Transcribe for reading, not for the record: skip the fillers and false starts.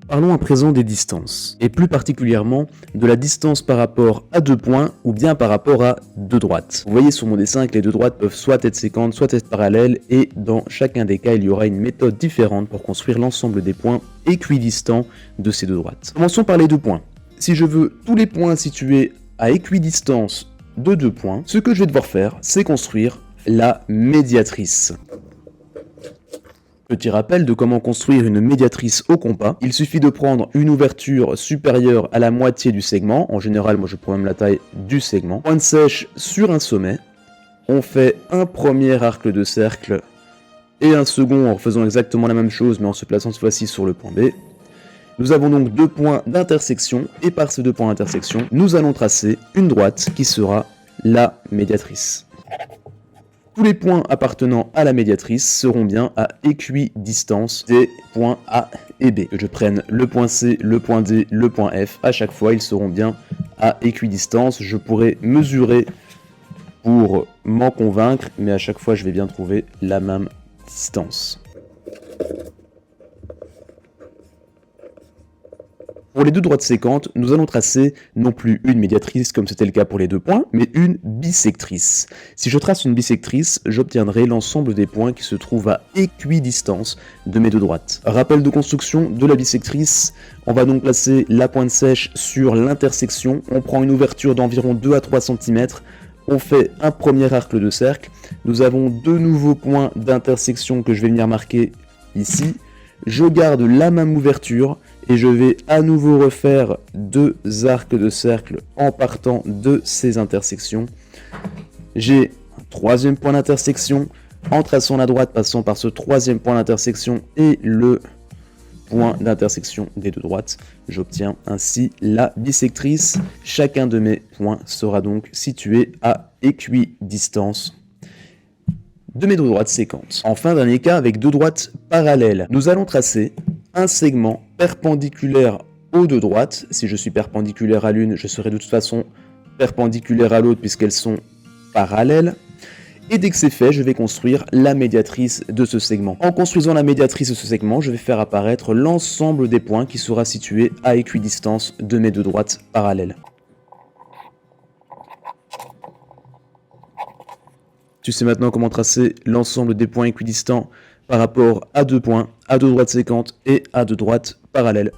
Parlons à présent des distances, et plus particulièrement de la distance par rapport à deux points ou bien par rapport à deux droites. Vous voyez sur mon dessin que les deux droites peuvent soit être séquentes, soit être parallèles, et dans chacun des cas, il y aura une méthode différente pour construire l'ensemble des points équidistants de ces deux droites. Commençons par les deux points. Si je veux tous les points situés à équidistance de deux points, ce que je vais devoir faire, c'est construire la médiatrice. Petit rappel de comment construire une médiatrice au compas. Il suffit de prendre une ouverture supérieure à la moitié du segment. En général, moi je prends même la taille du segment. Pointe sèche sur un sommet. On fait un premier arc de cercle et un second en faisant exactement la même chose mais en se plaçant cette fois-ci sur le point B. Nous avons donc deux points d'intersection et par ces deux points d'intersection, nous allons tracer une droite qui sera la médiatrice. Tous les points appartenant à la médiatrice seront bien à équidistance des points A et B. Que je prenne le point C, le point D, le point F, à chaque fois ils seront bien à équidistance. Je pourrais mesurer pour m'en convaincre, mais à chaque fois je vais bien trouver la même distance. Pour les deux droites séquentes, nous allons tracer non plus une médiatrice comme c'était le cas pour les deux points, mais une bisectrice. Si je trace une bisectrice, j'obtiendrai l'ensemble des points qui se trouvent à équidistance de mes deux droites. Rappel de construction de la bisectrice, on va donc placer la pointe sèche sur l'intersection, on prend une ouverture d'environ 2 à 3 cm, on fait un premier arc de cercle, nous avons deux nouveaux points d'intersection que je vais venir marquer ici, je garde la même ouverture et je vais à nouveau refaire deux arcs de cercle en partant de ces intersections. J'ai un troisième point d'intersection, en traçant la droite, passant par ce troisième point d'intersection et le point d'intersection des deux droites. J'obtiens ainsi la bisectrice. Chacun de mes points sera donc situé à équidistance de mes deux droites séquentes. Enfin, dernier cas, avec deux droites parallèles. Nous allons tracer un segment perpendiculaire aux deux droites. Si je suis perpendiculaire à l'une, je serai de toute façon perpendiculaire à l'autre puisqu'elles sont parallèles. Et dès que c'est fait, je vais construire la médiatrice de ce segment. En construisant la médiatrice de ce segment, je vais faire apparaître l'ensemble des points qui sera situé à équidistance de mes deux droites parallèles. Tu sais maintenant comment tracer l'ensemble des points équidistants par rapport à deux points, à deux droites séquentes et à deux droites parallèles.